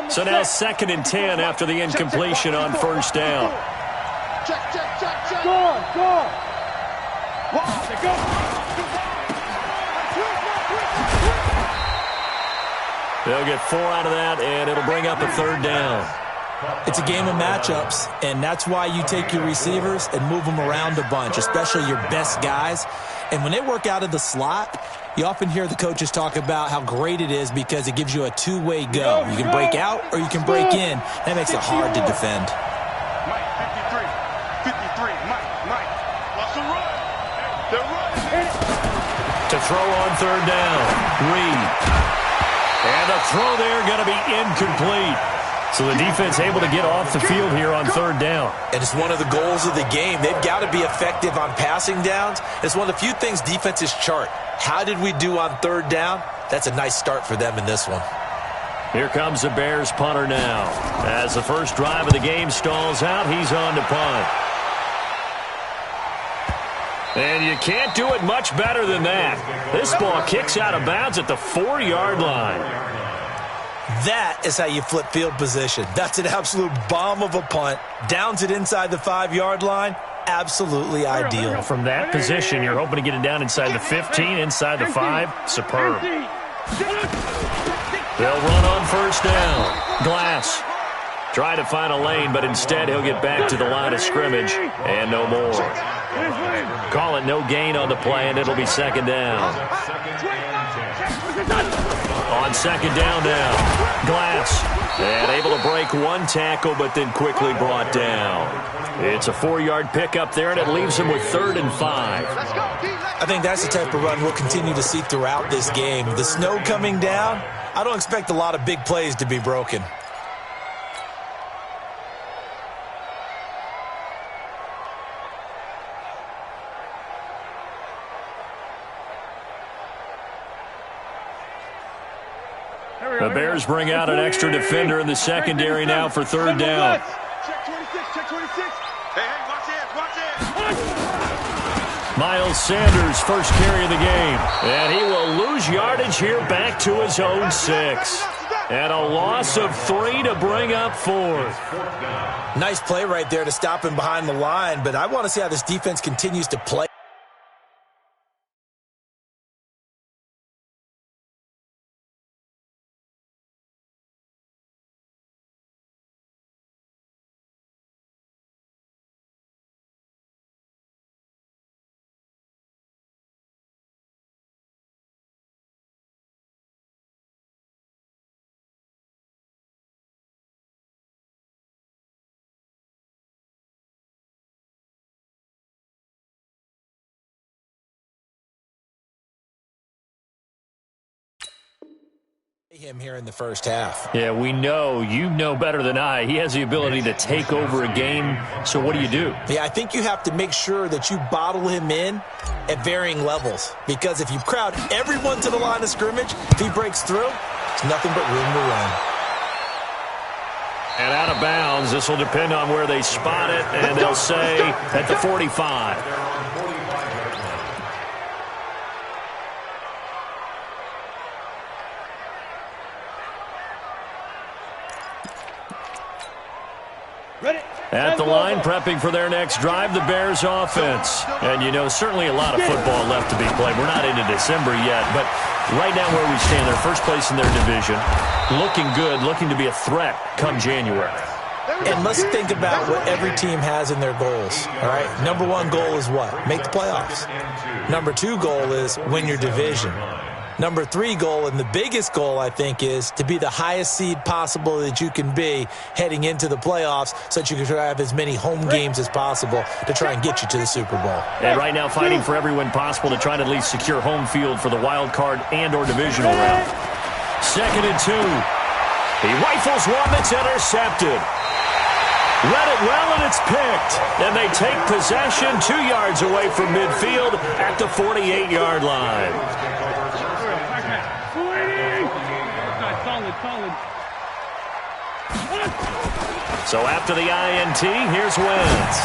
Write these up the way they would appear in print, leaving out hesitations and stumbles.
So now 2nd and 10 after the incompletion on first down. Check. Go. They'll get 4 out of that, and it'll bring up a 3rd down. It's a game of matchups, and that's why you take your receivers and move them around a bunch, especially your best guys. And when they work out of the slot, you often hear the coaches talk about how great it is because it gives you a two-way go. You can break out or you can break in. That makes it hard to defend. Mike, 53, Mike. What's the run? They're running. To throw on 3rd down, Reed. And the throw there going to be incomplete. So the defense able to get off the field here on 3rd down. And it's one of the goals of the game. They've got to be effective on passing downs. It's one of the few things defenses chart. How did we do on 3rd down? That's a nice start for them in this one. Here comes the Bears punter now. As the first drive of the game stalls out, he's on to punt. And you can't do it much better than that. This ball kicks out of bounds at the 4-yard line. That is how you flip field position. That's an absolute bomb of a punt. Downs it inside the 5-yard line. Absolutely ideal. From that position, you're hoping to get it down inside the 15, inside the 5. Superb. They'll run on first down. Glass. Try to find a lane, but instead he'll get back to the line of scrimmage. And no more. Call it no gain on the play, and it'll be 2nd down. On 2nd down now, Glass. And able to break one tackle, but then quickly brought down. It's a 4-yard pickup there, and it leaves him with 3rd and 5. I think that's the type of run we'll continue to see throughout this game. The snow coming down, I don't expect a lot of big plays to be broken. The Bears bring out an extra defender in the secondary now for 3rd down. Check 26. Hey, watch it. Miles Sanders, first carry of the game. And he will lose yardage here back to his own 6. And a loss of 3 to bring up 4th. Nice play right there to stop him behind the line, but I want to see how this defense continues to play. Him here in the first half. Yeah, we know, you know better than I, he has the ability to take over a game. So what do you do? Yeah, I think you have to make sure that you bottle him in at varying levels. Because if you crowd everyone to the line of scrimmage, if he breaks through, it's nothing but room to run. And out of bounds, this will depend on where they spot it, and they'll say at the 45. At the line, prepping for their next drive, the Bears offense. And, you know, certainly a lot of football left to be played. We're not into December yet, but right now where we stand, they're first place in their division. Looking good, looking to be a threat come January. And let's think about what every team has in their goals, all right? Number 1 goal is what? Make the playoffs. Number 2 goal is win your division. Number 3 goal, and the biggest goal, I think, is to be the highest seed possible that you can be heading into the playoffs so that you can have as many home games as possible to try and get you to the Super Bowl. And right now fighting for every win possible to try to at least secure home field for the wild card and or divisional round. 2nd and 2. He rifles one that's intercepted. Read it well, and it's picked. And they take possession 2 yards away from midfield at the 48-yard line. So after the INT, here's Wentz.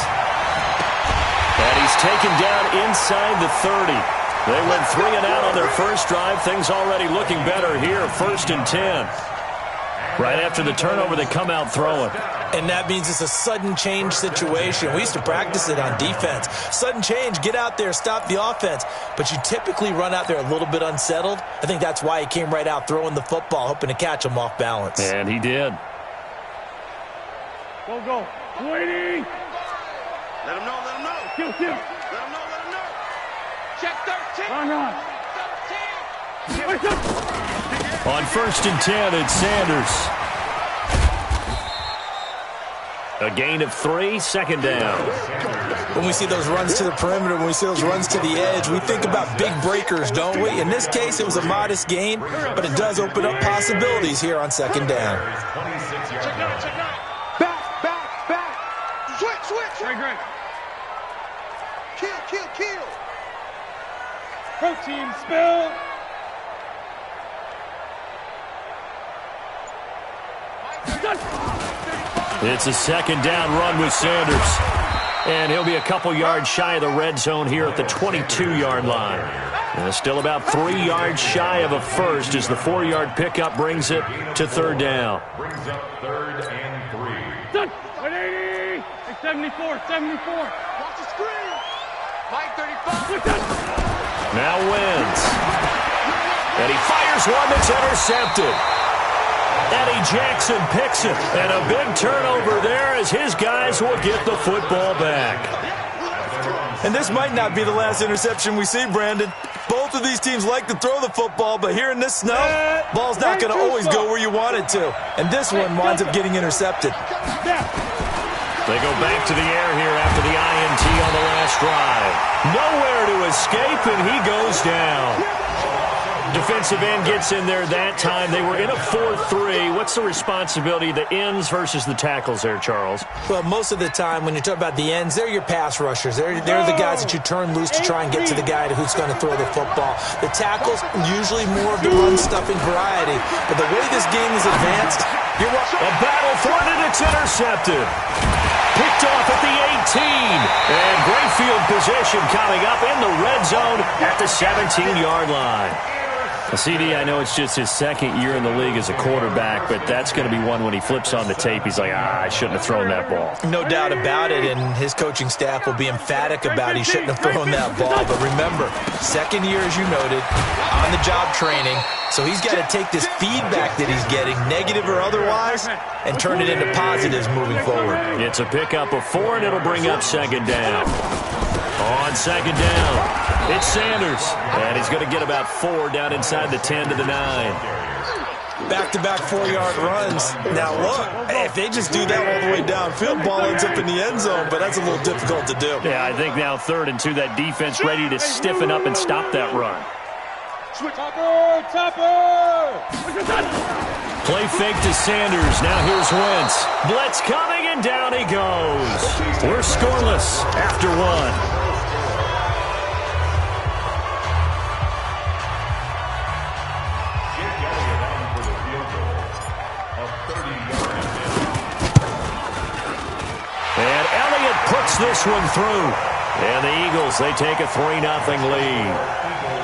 And he's taken down inside the 30. They went 3 and out on their first drive. Things already looking better here. 1st and 10. Right after the turnover, they come out throwing. And that means it's a sudden change situation. We used to practice it on defense. Sudden change, get out there, stop the offense. But you typically run out there a little bit unsettled. I think that's why he came right out throwing the football, hoping to catch him off balance. And he did. Go, go. 20. Let him know, let him know. Kill, kill. Let him know, let him know. Check 13. Run, run. 13. On 1st and 10, it's Sanders. A gain of 3, 2nd down. When we see those runs to the perimeter, when we see those runs to the edge, we think about big breakers, don't we? In this case, it was a modest gain, but it does open up possibilities here on 2nd down. Check now, check now. Back. Switch. Great. Kill. Protein spill. It's a 2nd down run with Sanders. And he'll be a couple yards shy of the red zone here at the 22-yard line. And still about 3 yards shy of a first as the 4-yard pickup brings it to 3rd down. Brings up 3rd and 3. 180. 74. Watch the screen. Mike 35. Now wins. And he fires one that's intercepted. Eddie Jackson picks it. And a big turnover there as his guys will get the football back. And this might not be the last interception we see, Brandon. Both of these teams like to throw the football, but here in this snow, ball's not going to always go where you want it to. And this one winds up getting intercepted. They go back to the air here after the INT on the last drive. Nowhere to escape, and he goes down. Defensive end gets in there that time. They were in a 4-3. What's the responsibility of the ends versus the tackles there, Charles? Well, most of the time when you talk about the ends, they're your pass rushers. They're the guys that you turn loose to try and get to the guy who's going to throw the football. The tackles, usually more of the run-stuffing variety. But the way this game is advanced, you're welcome. A battle for it, and it's intercepted. Picked off at the 18. And great field position coming up in the red zone at the 17-yard line. CD, I know it's just his 2nd year in the league as a quarterback, but that's going to be one when he flips on the tape. He's like, I shouldn't have thrown that ball. No doubt about it, and his coaching staff will be emphatic about he shouldn't have thrown that ball. But remember, 2nd year, as you noted, on-the-job training, so he's got to take this feedback that he's getting, negative or otherwise, and turn it into positives moving forward. It's a pickup of 4, and it'll bring up 2nd down. On 2nd down, it's Sanders, and he's going to get about 4 down inside the 10 to the 9. Back-to-back 4-yard runs. Now, look, if they just do that all the way downfield, ball ends up in the end zone, but that's a little difficult to do. Yeah, I think now 3rd and 2, that defense ready to stiffen up and stop that run. Topper! Play fake to Sanders. Now here's Wentz. Blitz coming, and down he goes. We're scoreless after 1. And Elliott puts this one through. And the Eagles, they take a 3-0 lead.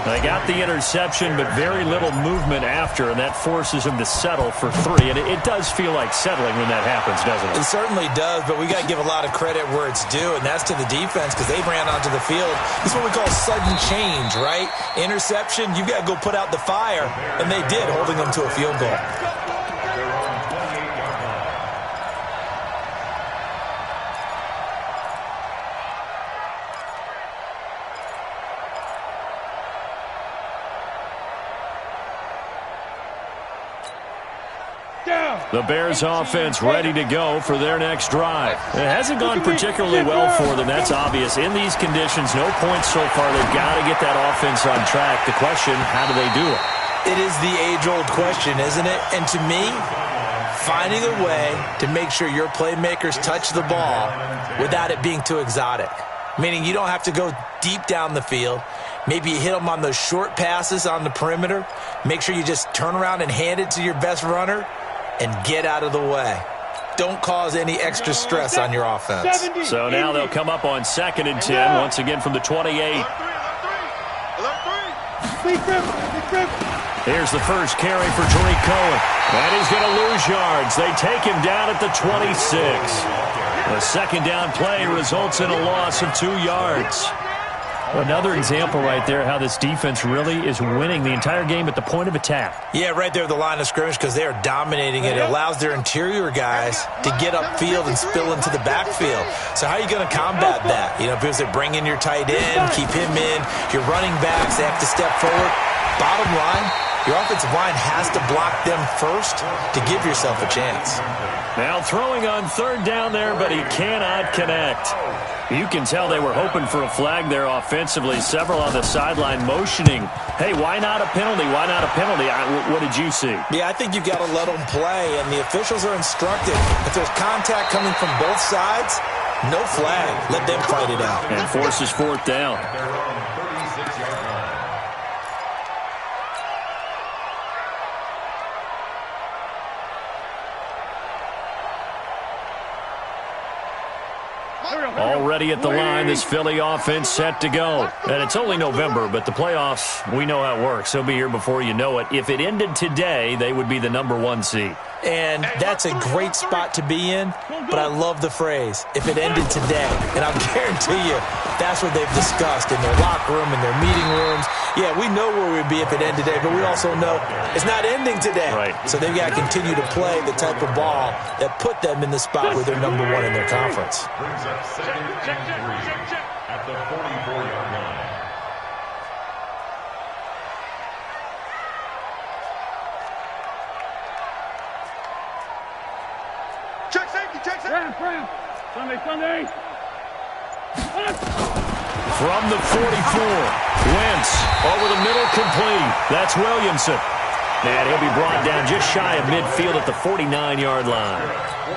They got the interception, but very little movement after, and that forces him to settle for 3. And it does feel like settling when that happens, doesn't it? It certainly does, but we got to give a lot of credit where it's due, and that's to the defense because they ran onto the field. This is what we call sudden change, right? Interception, you got to go put out the fire, and they did, holding them to a field goal. The Bears offense ready to go for their next drive. It hasn't gone particularly well for them. That's obvious. In these conditions, no points so far. They've got to get that offense on track. The question, how do they do it? It is the age-old question, isn't it? And to me, finding a way to make sure your playmakers touch the ball without it being too exotic. Meaning you don't have to go deep down the field. Maybe you hit them on those short passes on the perimeter. Make sure you just turn around and hand it to your best runner and get out of the way. Don't cause any extra stress on your offense. So now they'll come up on 2nd and 10, once again from the 28. Alert 3. Here's the first carry for Tariq Cohen. And he's going to lose yards. They take him down at the 26. The second down play results in a loss of 2 yards. Another example right there how this defense really is winning the entire game at the point of attack. Yeah, right there at the line of scrimmage because they are dominating it. It allows their interior guys to get upfield and spill into the backfield. So how are you going to combat that? You know, because they bring in your tight end, keep him in. Your running backs, they have to step forward. Bottom line, your offensive line has to block them first to give yourself a chance. Now throwing on third down there, but he cannot connect. You can tell they were hoping for a flag there offensively. Several on the sideline motioning. Hey, why not a penalty? Why not a penalty? What did you see? Yeah, I think you've got to let them play, and the officials are instructed. If there's contact coming from both sides, no flag. Let them fight it out. And forces fourth down. Already at the line, this Philly offense set to go. And it's only November, but the playoffs, we know how it works. They'll be here before you know it. If it ended today, they would be the #1 seed. And that's a great spot to be in, but I love the phrase, if it ended today. And I'll guarantee you, that's what they've discussed in their locker room, in their meeting rooms. Yeah, we know where we'd be if it ended today, but we also know it's not ending today. Right. So they've got to continue to play the type of ball that put them in the spot where they're #1 in their conference. Brings up second and 3 at the 44-yard line. Check safety, check safety. Brown. Sunday. From the 44, Wentz over the middle, complete. That's Williamson. And he'll be brought down just shy of midfield at the 49-yard line.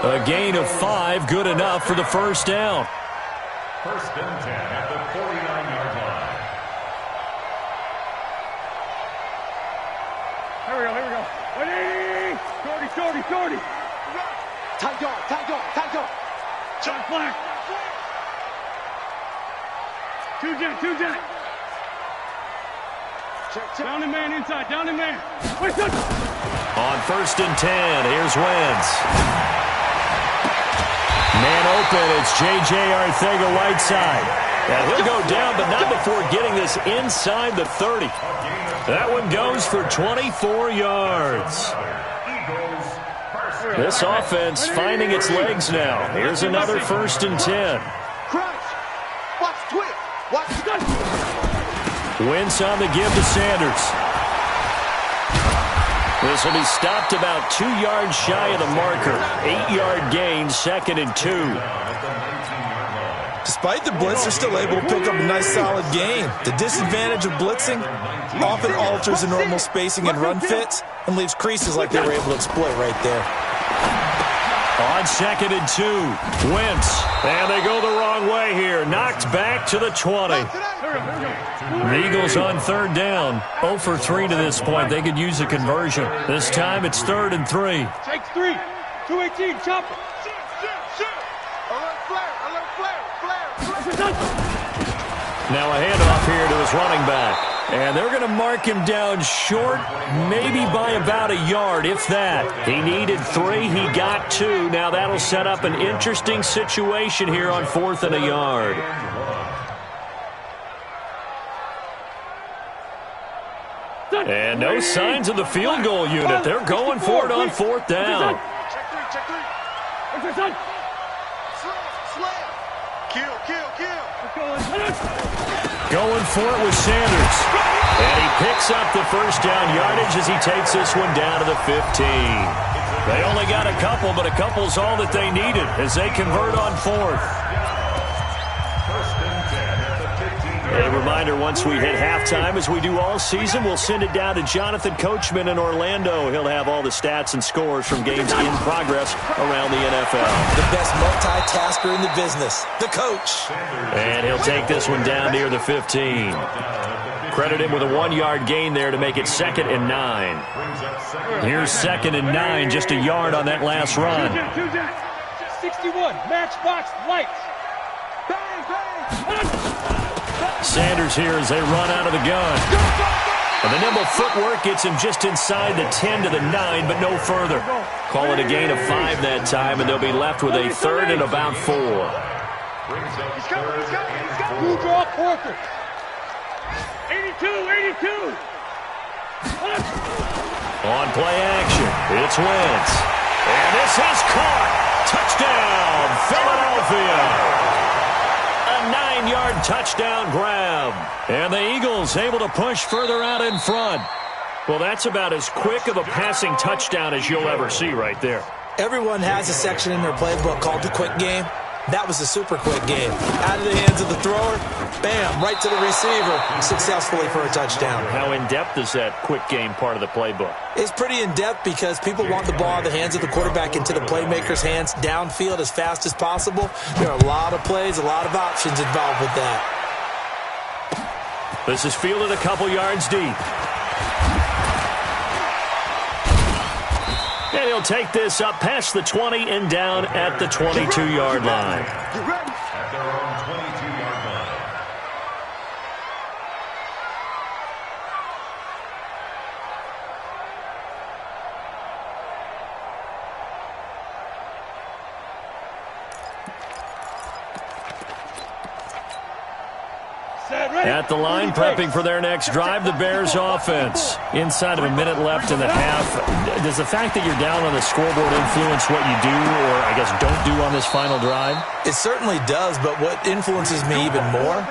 A gain of 5, good enough for the first down. First and 10 at the 49-yard line. Here we go. 180. Shorty. Tight guard. Shot flag. Two jet. Check. Down and man inside. Wait, On first and 10, here's Wentz. Man open, it's J.J. Arcega-Whiteside. And he'll go down, but not before getting this inside the 30. That one goes for 24 yards. This offense finding its legs now. Here's another first and 10. Crouch. Watch twist. Wentz on the give to Sanders. This will be stopped about 2 yards shy of the marker. 8-yard gain, second and 2. Despite the blitz, they're still able to pick up a nice, solid gain. The disadvantage of blitzing often alters the normal spacing and run fits and leaves creases like they were able to exploit right there. On second and 2, Wentz. And they go the wrong way here. Knocked back to the 20. The Eagles on third down. 0 for 3 to this point. They could use a conversion. This time it's third and 3. Take 3. 218. Chop. Now a handoff here to his running back. And they're going to mark him down short, maybe by about a yard, if that. He needed 3, he got 2. Now that'll set up an interesting situation here on 4th and a yard. And no signs of the field goal unit. They're going for it on 4th down. Check 3. Slam. Kill. Going for it with Sanders. And he picks up the first down yardage as he takes this one down to the 15. They only got a couple, but a couple's all that they needed as they convert on 4th. A reminder, once we hit halftime, as we do all season, we'll send it down to Jonathan Coachman in Orlando. He'll have all the stats and scores from games in progress around the NFL. The best multitasker in the business, the coach. And he'll take this one down near the 15. Credit him with a 1-yard gain there to make it 2nd and 9. Here's 2nd and 9, just a yard on that last run. 61, matchbox lights. Bang. Sanders here as they run out of the gun. And the nimble footwork gets him just inside the 10 to the 9, but no further. Call it a gain of 5 that time, and they'll be left with a third and about 4. He's coming. You draw quarter. 82. On play action, it's Wentz. And this is caught. Touchdown, Philadelphia. A 9-yard touchdown grab. And the Eagles able to push further out in front. Well, that's about as quick of a passing touchdown as you'll ever see right there. Everyone has a section in their playbook called the quick game. That was a super quick game. Out of the hands of the thrower, bam, right to the receiver, successfully for a touchdown. How in-depth is that quick game part of the playbook? It's pretty in-depth because people want the ball in the hands of the quarterback into the playmaker's hands downfield as fast as possible. There are a lot of plays, a lot of options involved with that. This is fielded a couple yards deep. And he'll take this up past the 20 and down at the 22-yard line. At their own 22-yard line. At the line, prepping for their next drive, the Bears offense. Inside of a minute left in the half. Does the fact that you're down on the scoreboard influence what you do, or I guess don't do on this final drive? It certainly does, but what influences me even more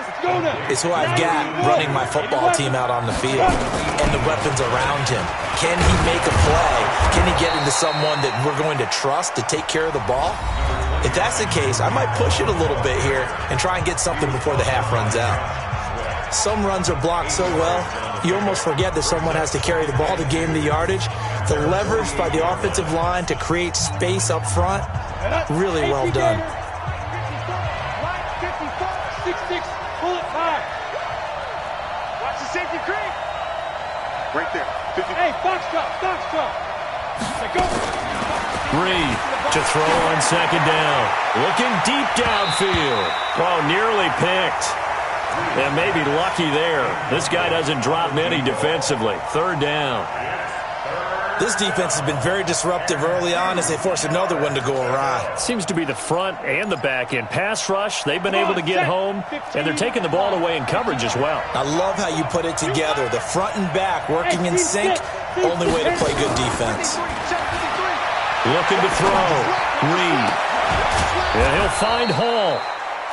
is who I've got running my football team out on the field and the weapons around him. Can he make a play? Can he get into someone that we're going to trust to take care of the ball? If that's the case, I might push it a little bit here and try and get something before the half runs out. Some runs are blocked so well, you almost forget that someone has to carry the ball to gain the yardage. The leverage by the offensive line to create space up front, really well done. 6-6, pull it 5. Watch the safety creep. Right there. 50. Hey, box drop. Let go. Reed to throw on second down. Looking deep downfield. Oh, nearly picked. And maybe lucky there. This guy doesn't drop many defensively. Third down. This defense has been very disruptive early on as they force another one to go awry. Seems to be the front and the back end. Pass rush, they've been able to get home, and they're taking the ball away in coverage as well. I love how you put it together. The front and back working in sync. Only way to play good defense. Looking to throw. Reed. And he'll find Hall.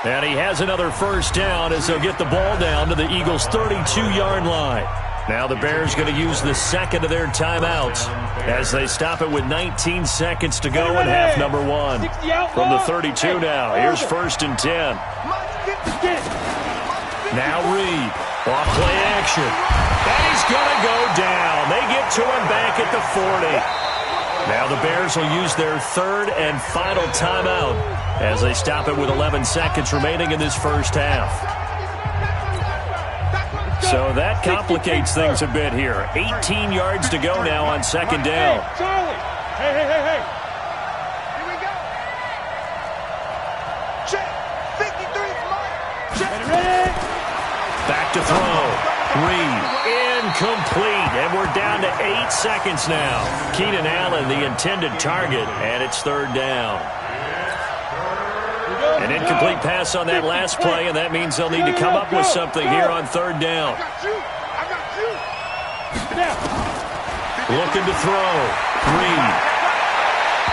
And he has another first down as they'll get the ball down to the Eagles' 32-yard line. Now the Bears going to use the second of their timeouts as they stop it with 19 seconds to go in half number 1. From the 32 now, here's 1st and 10. Now Reed, off play action. And he's going to go down. They get to him back at the 40. Now the Bears will use their third and final timeout as they stop it with 11 seconds remaining in this first half. So that complicates things a bit here. 18 yards to go now on second down. Charlie! Hey! Here we go! Check! 53's mine! Check! Ready? Back to throw. Reed, incomplete, and we're down to 8 seconds now. Keenan Allen, the intended target, and it's third down. An incomplete pass on that last play, and that means they'll need to come up with something here on third down. I got you! Looking to throw. Reed.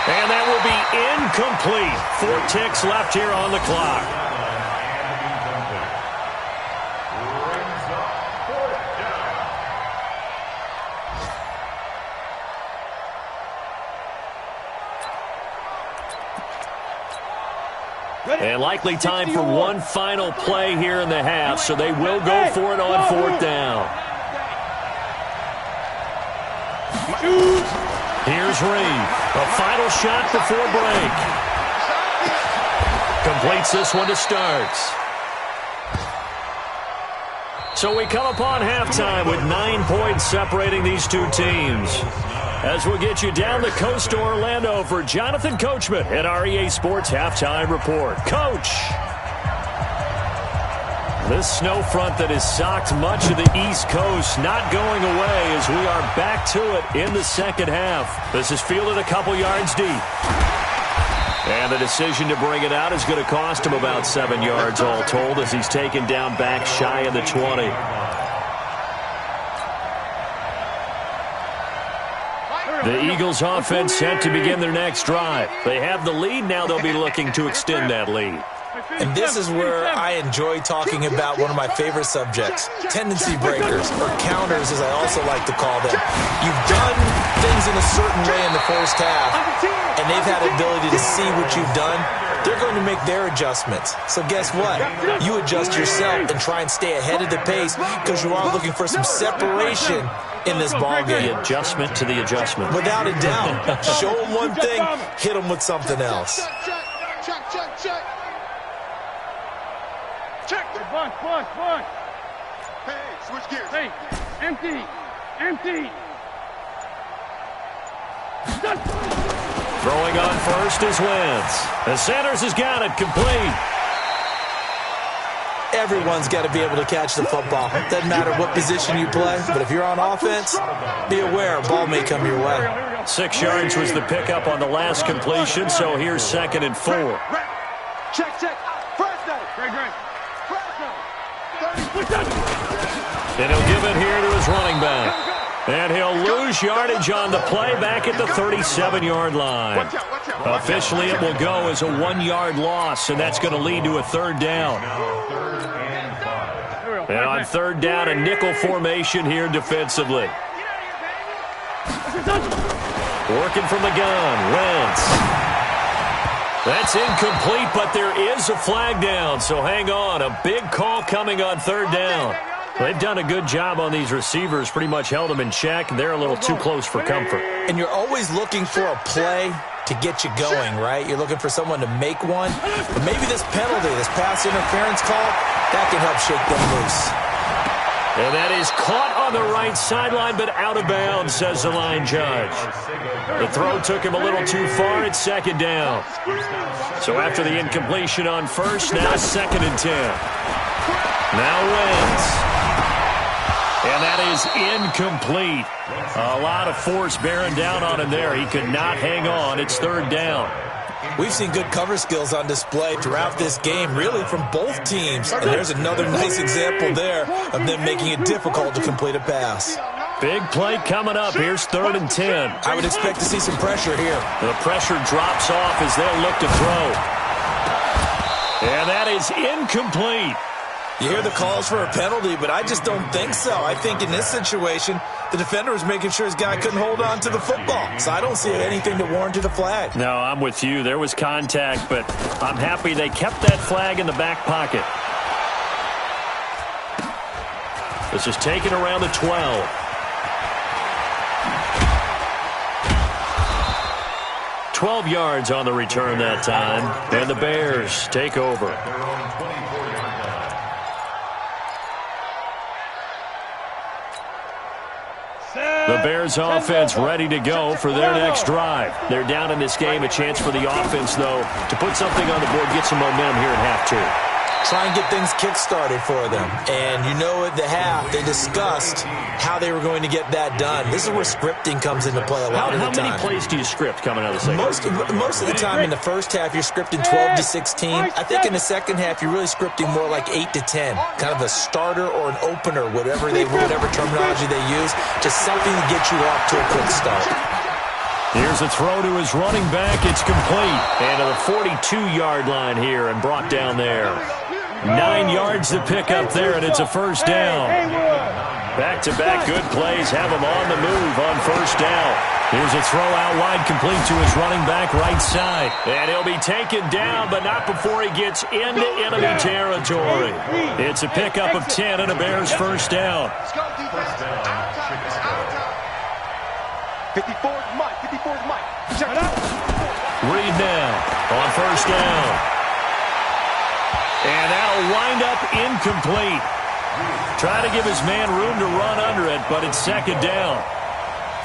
And that will be incomplete. 4 ticks left here on the clock. And likely time for one final play here in the half, so they will go for it on fourth down. Here's Reed. A final shot before break. Completes this one to start. So we come upon halftime with 9 points separating these two teams. As we'll get you down the coast to Orlando for Jonathan Coachman at REA Sports Halftime Report. Coach! This snow front that has socked much of the East Coast not going away as we are back to it in the second half. This is fielded a couple yards deep. And the decision to bring it out is going to cost him about 7 yards all told as he's taken down back shy of the 20. The Eagles offense set to begin their next drive. They have the lead. Now they'll be looking to extend that lead. And this is where I enjoy talking about one of my favorite subjects, tendency breakers, or counters as I also like to call them. You've done things in a certain way in the first half, and they've had the ability to see what you've done. They're going to make their adjustments. So guess what? You adjust yourself and try and stay ahead of the pace because you are looking for some separation in this ball game. The adjustment to the adjustment. Without a doubt. Show them one thing, hit them with something else. Check. Bunch. Hey, switch gears. Hey, empty. Throwing on first is Wentz. The Sanders has got it complete. Everyone's got to be able to catch the football. Doesn't matter what position you play, but if you're on offense, be aware a ball may come your way. 6 yards was the pickup on the last completion, so here's 2nd and 4. Check. First down. Great. And he'll give it here to his running back. And he'll lose yardage on the play back at the 37-yard line. Officially, it will go as a 1-yard loss, and that's going to lead to a 3rd down. And on 3rd down, a nickel formation here defensively. Working from the gun, Wentz. That's incomplete, but there is a flag down, so hang on. A big call coming on 3rd down. They've done a good job on these receivers, pretty much held them in check. They're a little too close for comfort. And you're always looking for a play to get you going, right? You're looking for someone to make one. But maybe this penalty, this pass interference call, that can help shake them loose. And that is caught on the right sideline, but out of bounds, says the line judge. The throw took him a little too far. It's 2nd down. So after the incompletion on first, now 2nd and 10. Now Wentz. And that is incomplete. A lot of force bearing down on him there. He could not hang on. It's 3rd down. We've seen good cover skills on display throughout this game, really from both teams. And there's another nice example there of them making it difficult to complete a pass. Big play coming up. Here's 3rd and 10. I would expect to see some pressure here. The pressure drops off as they'll look to throw. And that is incomplete. You hear the calls for a penalty, but I just don't think so. I think in this situation, the defender was making sure his guy couldn't hold on to the football. So I don't see anything to warrant a flag. No, I'm with you. There was contact, but I'm happy they kept that flag in the back pocket. This is taken around the 12. "12 yards on the return that time, and the Bears take over. The Bears offense ready to go for their next drive. They're down in this game. A chance for the offense, though, to put something on the board, get some momentum here at half 2. Try and get things kick-started for them. And you know at the half, they discussed how they were going to get that done. This is where scripting comes into play a lot of the time. How many plays do you script coming out of the second? Most of the time in the first half, you're scripting 12 to 16. I think in the second half, you're really scripting more like 8 to 10. Kind of a starter or an opener, whatever terminology they use. Just something to get you off to a quick start. Here's a throw to his running back. It's complete. And to the 42-yard line here and brought down there. 9 yards to pick up there, and it's a 1st down. Back-to-back good plays have him on the move on 1st down. Here's a throw out wide, complete to his running back right side. And he'll be taken down, but not before he gets into enemy territory. It's a pickup of 10 and a Bears 1st down. 54 is Mike. Check it out. Reed now on 1st down. And that'll wind up incomplete. Try to give his man room to run under it, but it's 2nd down.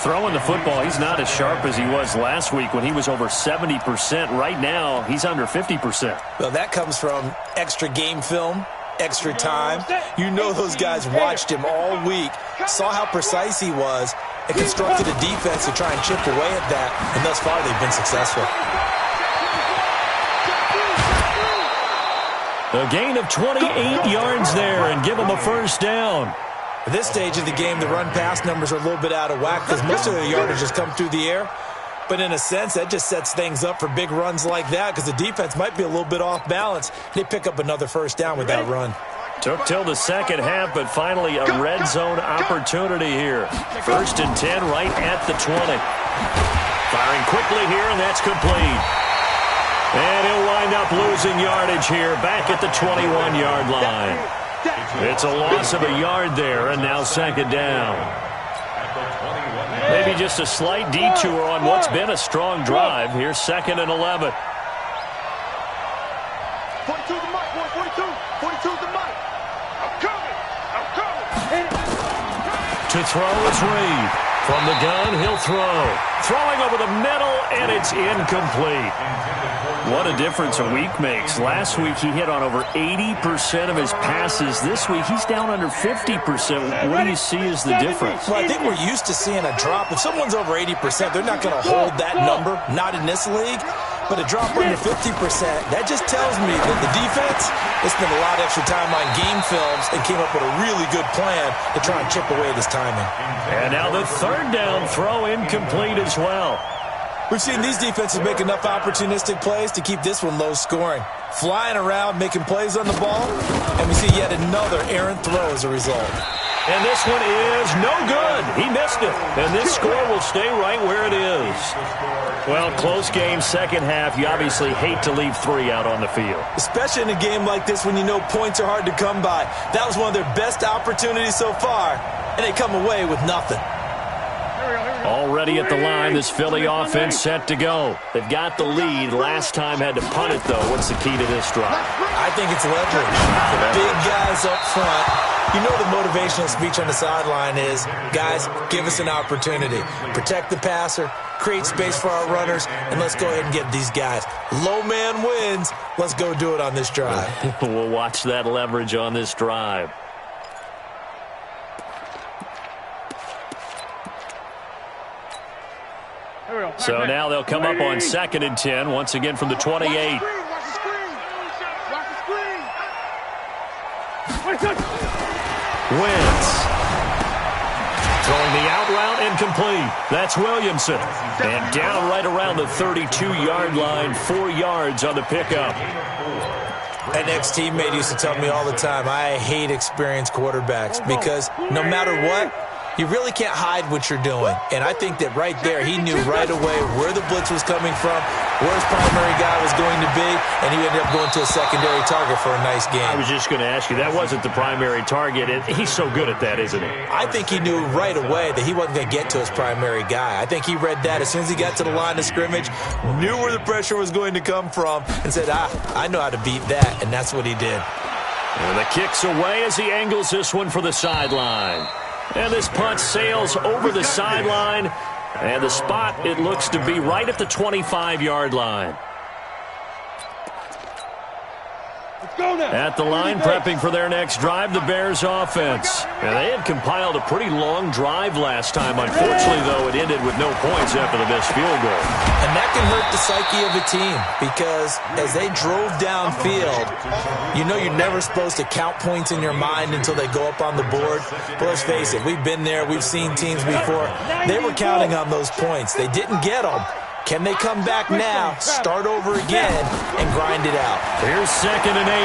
Throwing the football, he's not as sharp as he was last week when he was over 70%. Right now, he's under 50%. Well, that comes from extra game film, extra time. You know those guys watched him all week, saw how precise he was, and constructed a defense to try and chip away at that, and thus far they've been successful. A gain of 28 yards there and give them a first down. At this stage of the game, the run-pass numbers are a little bit out of whack because most of their yardage has come through the air. But in a sense, that just sets things up for big runs like that because the defense might be a little bit off balance. They pick up another first down with that run. Took till the second half, but finally a red zone opportunity here. 1st and 10 right at the 20. Firing quickly here, and that's complete. And he'll wind up losing yardage here back at the 21-yard line. It's a loss of a yard there, and now 2nd down. Maybe just a slight detour on what's been a strong drive. Here's 2nd and 11. 42 the mic, 42. 42 the mic. I'm coming. To throw is Reed. From the gun, he'll throw. Throwing over the middle, and it's incomplete. What a difference a week makes. Last week, he hit on over 80% of his passes. This week, he's down under 50%. What do you see as the difference? Well, I think we're used to seeing a drop. If someone's over 80%, they're not going to hold that number, not in this league. But a drop under 50%, that just tells me that the defense has spent a lot of extra time on game films and came up with a really good plan to try and chip away this timing. And now the 3rd down throw incomplete as well. We've seen these defenses make enough opportunistic plays to keep this one low scoring. Flying around, making plays on the ball, and we see yet another errant throw as a result. And this one is no good. He missed it. And this score will stay right where it is. Well, close game, second half. You obviously hate to leave 3 out on the field. Especially in a game like this when you know points are hard to come by. That was one of their best opportunities so far, and they come away with nothing. Already at the line, this Philly offense set to go. They've got the lead. Last time had to punt it, though. What's the key to this drive? I think it's leverage. Big guys up front. You know the motivational speech on the sideline is, guys, give us an opportunity. Protect the passer, create space for our runners, and let's go ahead and get these guys. Low man wins. Let's go do it on this drive. We'll watch that leverage on this drive. So now they'll come up on 2nd and 10, once again from the 28. Watch the screen. Wentz. Throwing the out route incomplete. That's Williamson. And down right around the 32-yard line, 4 yards on the pickup. An ex-teammate used to tell me all the time, I hate experienced quarterbacks because no matter what, you really can't hide what you're doing. And I think that right there, he knew right away where the blitz was coming from, where his primary guy was going to be, and he ended up going to a secondary target for a nice game. I was just going to ask you, that wasn't the primary target. He's so good at that, isn't he? I think he knew right away that he wasn't going to get to his primary guy. I think he read that as soon as he got to the line of scrimmage, knew where the pressure was going to come from, and said, I know how to beat that, and that's what he did. And the kick's away as he angles this one for the sideline. And this punt sails over the sideline. And the spot, it looks to be right at the 25-yard line. At the line, prepping for their next drive, the Bears offense. And they had compiled a pretty long drive last time. Unfortunately, though, it ended with no points after the missed field goal. And that can hurt the psyche of a team because as they drove downfield, you know you're never supposed to count points in your mind until they go up on the board. But let's face it, we've been there. We've seen teams before. They were counting on those points. They didn't get them. Can they come back now, start over again, and grind it out? Here's 2nd and 8.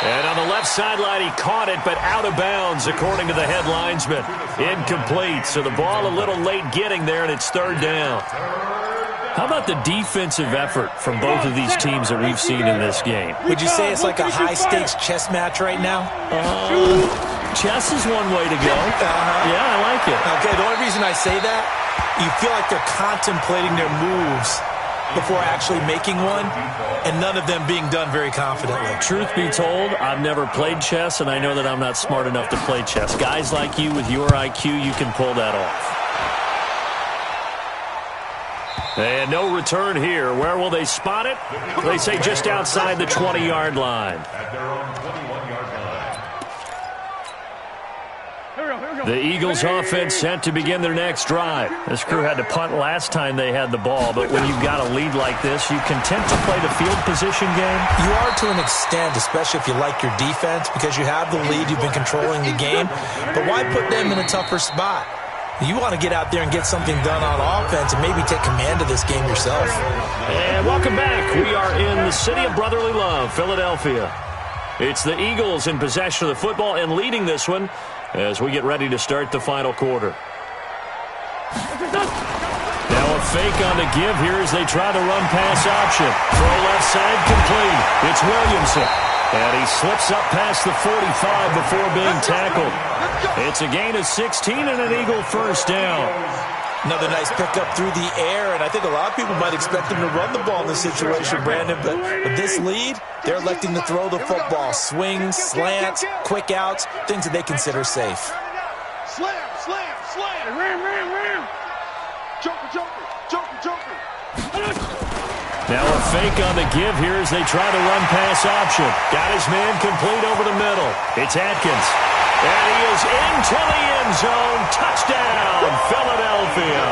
And on the left sideline, he caught it, but out of bounds, according to the head linesman. Incomplete, so the ball a little late getting there, and it's 3rd down. How about the defensive effort from both of these teams that we've seen in this game? Would you say it's like a high-stakes chess match right now? Chess is one way to go. Yeah, I like it. Okay, the only reason I say that, you feel like they're contemplating their moves before actually making one, and none of them being done very confidently. Truth be told, I've never played chess, and I know that I'm not smart enough to play chess. Guys like you with your IQ, you can pull that off. And no return here. Where will they spot it? They say just outside the 20-yard line. At their own 21-yard line. The Eagles offense set to begin their next drive. This crew had to punt last time they had the ball, but when you've got a lead like this, you content to play the field position game? You are to an extent, especially if you like your defense, because you have the lead, you've been controlling the game. But why put them in a tougher spot? You want to get out there and get something done on offense and maybe take command of this game yourself. And welcome back. We are in the city of brotherly love, Philadelphia. It's the Eagles in possession of the football and leading this one as we get ready to start the final quarter. Now a fake on the give here as they try the run-pass option. Throw left side complete. It's Williamson. And he slips up past the 45 before being tackled. It's a gain of 16 and an Eagle first down. Another nice pickup through the air, and I think a lot of people might expect him to run the ball in this situation, Brandon. But with this lead, they're electing to throw the football. Swings, slants, quick outs, things that they consider safe. Slam, slam, slam. Ram, ram, ram. Joker, joker, joker, joker. Now a fake on the give here as they try the run-pass option. Got his man complete over the middle. It's Atkins. And he is into the end zone. Touchdown, Philadelphia.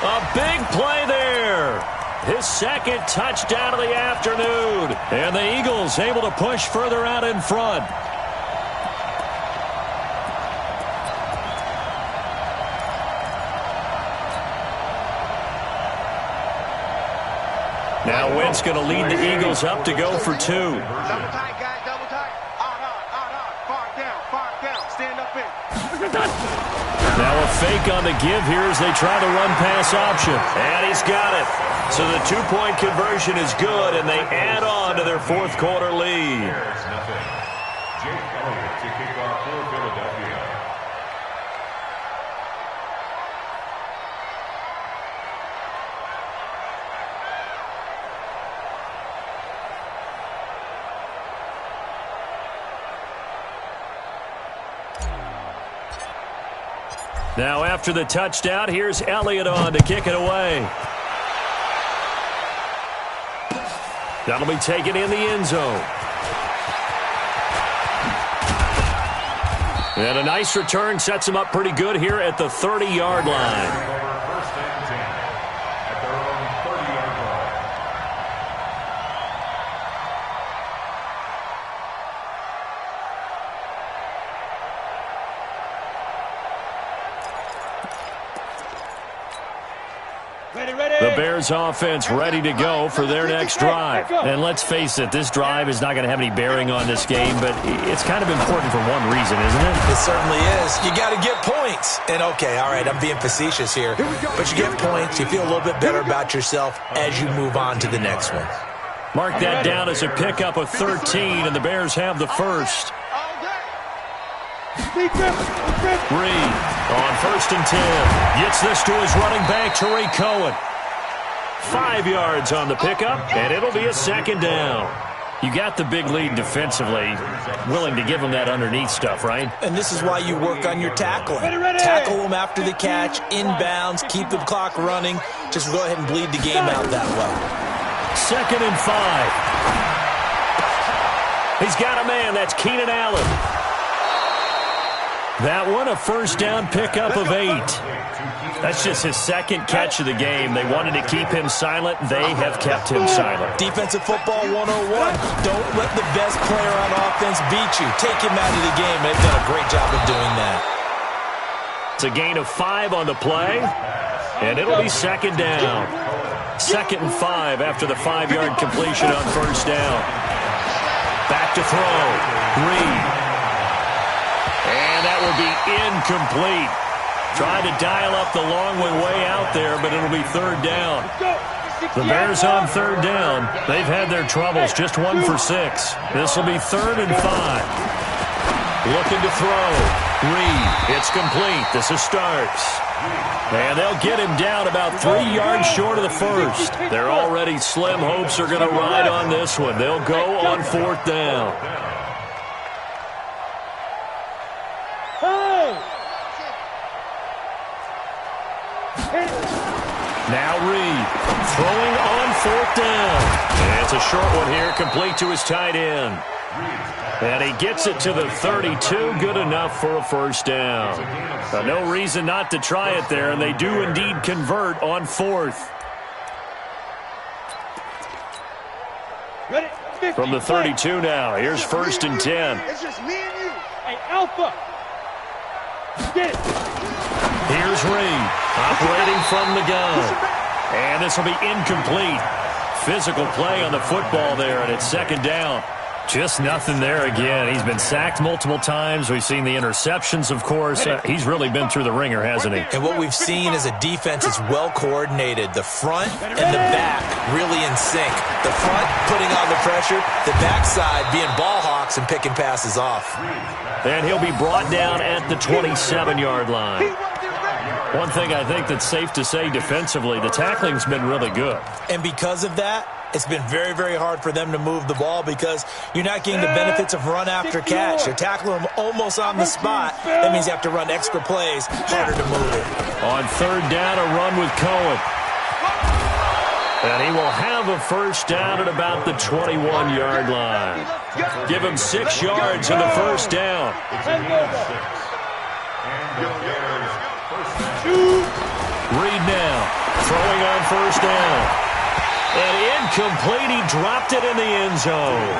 A big play there. His second touchdown of the afternoon. And the Eagles able to push further out in front. Now Wentz going to lead the Eagles up to go for two. Double tight, guys, double tight. On. Far down. Stand up in. Now a fake on the give here as they try the run-pass option. And he's got it. So the two-point conversion is good, and they add on to their fourth quarter lead. Bears nothing. Jake Elliott to kick off for Philadelphia. Now after the touchdown, here's Elliott on to kick it away. That'll be taken in the end zone. And a nice return sets him up pretty good here at the 30-yard line. First and 10 at their own 30-yard line. The Bears offense ready to go for their next drive. And let's face it, this drive is not going to have any bearing on this game, but it's kind of important for one reason, isn't it? It certainly is. You got to get points. And okay, all right, I'm being facetious here. But you get points, you feel a little bit better about yourself as you move on to the next one. Mark that down as a pickup of 13, and the Bears have the first. Reed on first and 10. Gets this to his running back, Tariq Cohen. 5 yards on the pickup, and it'll be a second down. You got the big lead defensively, willing to give them that underneath stuff, right? And this is why you work on your tackling. Tackle them after the catch, inbounds, keep the clock running. Just go ahead and bleed the game out that way. 2nd and 5. He's got a man. That's Keenan Allen. That one, a first down pickup of 8. That's just his second catch of the game. They wanted to keep him silent. They have kept him silent. Defensive football 101. Don't let the best player on offense beat you. Take him out of the game. They've done a great job of doing that. It's a gain of 5 on the play, and it'll be second down. 2nd and 5 after the 5-yard completion on first down. Back to throw. Reed. And that will be incomplete. Trying to dial up the long way out there, but it'll be third down. The Bears on third down. They've had their troubles, just 1 for 6. This will be 3rd and 5. Looking to throw. Reed. It's complete. This is Starks. And they'll get him down about 3 yards short of the first. Their already slim hopes are going to ride on this one. They'll go on 4th down. Now Reed throwing on 4th down. And it's a short one here, complete to his tight end. And he gets it to the 32, good enough for a 1st down. No reason not to try it there, and they do indeed convert on 4th. From the 32 now, here's 1st and 10. It's just me and you. Hey, Alpha. Get it. Here's Reed, operating from the gun. And this will be incomplete. Physical play on the football there, and it's 2nd down. Just nothing there again. He's been sacked multiple times. We've seen the interceptions, of course. He's really been through the ringer, hasn't he? And what we've seen is a defense that's well coordinated. The front and the back really in sync. The front putting on the pressure, the backside being ball hawks and picking passes off. And he'll be brought down at the 27-yard line. One thing I think that's safe to say defensively, the tackling's been really good. And because of that, it's been very, very hard for them to move the ball because you're not getting the benefits of run after catch. You're tackling them almost on the spot. That means you have to run extra plays, harder to move it. On 3rd down, a run with Cohen. And he will have a 1st down at about the 21-yard line. Give him 6 yards in the 1st down. Reed now, throwing on 1st down. And incomplete, he dropped it in the end zone.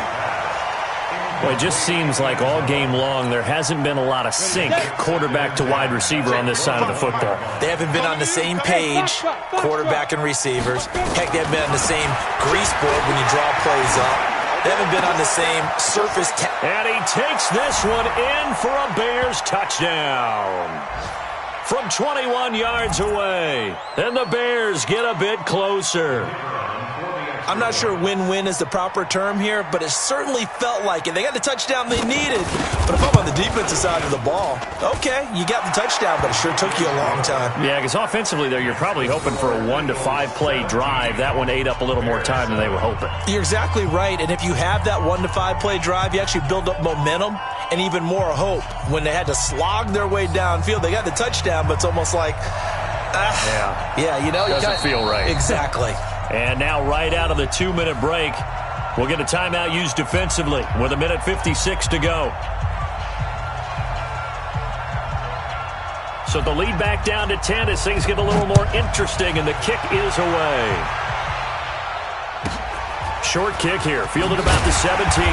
Well, it just seems like all game long there hasn't been a lot of sync quarterback to wide receiver on this side of the football. They haven't been on the same page, quarterback and receivers. Heck, they haven't been on the same grease board when you draw plays up. They haven't been on the same surface. And he takes this one in for a Bears touchdown. From 21 yards away. And the Bears get a bit closer. I'm not sure win-win is the proper term here, but it certainly felt like it. They got the touchdown they needed. But if I'm on the defensive side of the ball, okay, you got the touchdown, but it sure took you a long time. Yeah, because offensively there, you're probably hoping for a 1 to 5 play drive. That one ate up a little more time than they were hoping. You're exactly right, and if you have that 1 to 5 play drive, you actually build up momentum and even more hope. When they had to slog their way downfield, they got the touchdown, but it's almost like, yeah, you know, doesn't feel right. Exactly. And now right out of the 2-minute break, we'll get a timeout used defensively with 1:56 to go. So the lead back down to 10 as things get a little more interesting, and the kick is away. Short kick here, fielded about the 17.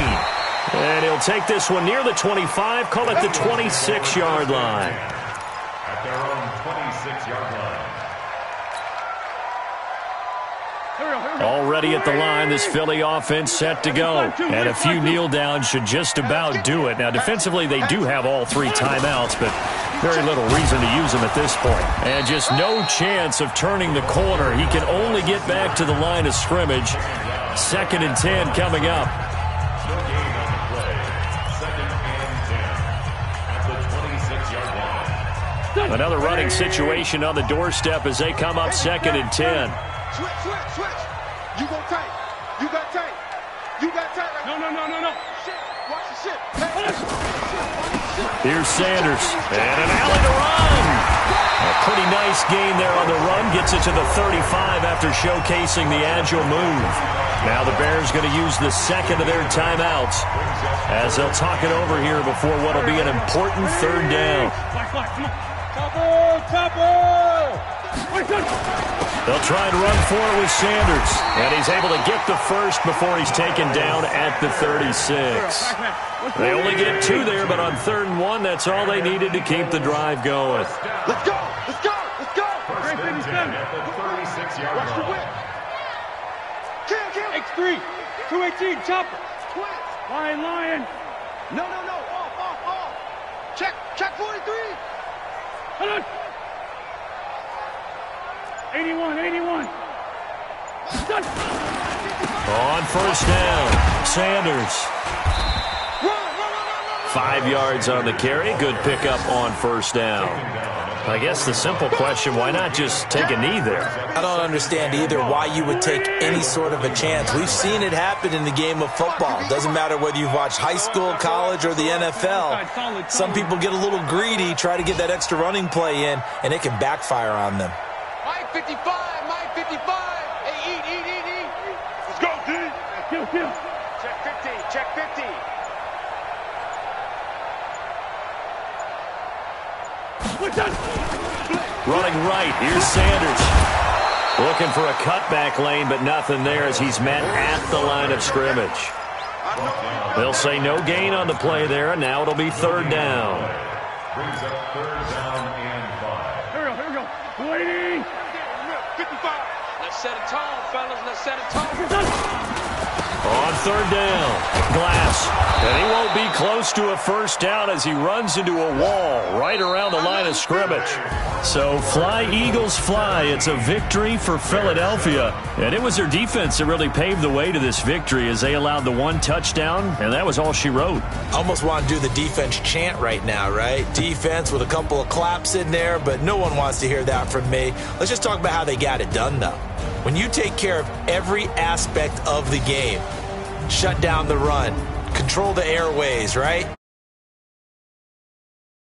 And he'll take this one near the 25, call it the 26-yard line. At their own 26-yard line. Already at the line, this Philly offense set to go. And a few kneel downs should just about do it. Now, defensively, they do have all 3 timeouts, but very little reason to use them at this point. And just no chance of turning the corner. He can only get back to the line of scrimmage. 2nd and 10 coming up. Another running situation on the doorstep as they come up 2nd and 10. Switch. You go tight. You got tight. You got tight. No. Shit. Watch the shit. Here's Sanders. And an alley to run. A pretty nice gain there on the run. Gets it to the 35 after showcasing the agile move. Now the Bears going to use the 2nd of their timeouts as they'll talk it over here before what will be an important 3rd down. They'll try and run for it with Sanders. And he's able to get the first before he's taken down at the 36. They only get 2 there, but on 3rd and 1, that's all they needed to keep the drive going. Let's go. First and 10 at the 36-yard line. X3, 218, chopper. Lion. No. Off. Check 43. Hold on. 81. Done. On 1st down, Sanders. Run. 5 yards on the carry. Good pickup on 1st down. I guess the simple question, why not just take a knee there? I don't understand either why you would take any sort of a chance. We've seen it happen in the game of football. Doesn't matter whether you've watched high school, college, or the NFL. Some people get a little greedy, try to get that extra running play in, and it can backfire on them. Mike 55. 55. Hey, eat. Let's go, D. Kill. Check 50. Running right, here's Sanders. Looking for a cutback lane, but nothing there as he's met at the line of scrimmage. They'll say no gain on the play there, and now it'll be third down. Brings up third down and 5. Here we go. 55. Let's set a tone, fellas. Let's set a tone. On third down, Glass. And he won't be close to a first down as he runs into a wall right around the line of scrimmage. So fly, Eagles, fly. It's a victory for Philadelphia. And it was their defense that really paved the way to this victory as they allowed the one touchdown, and that was all she wrote. Almost want to do the defense chant right now, right? Defense with a couple of claps in there, but no one wants to hear that from me. Let's just talk about how they got it done, though. When you take care of every aspect of the game, shut down the run, control the airways, right?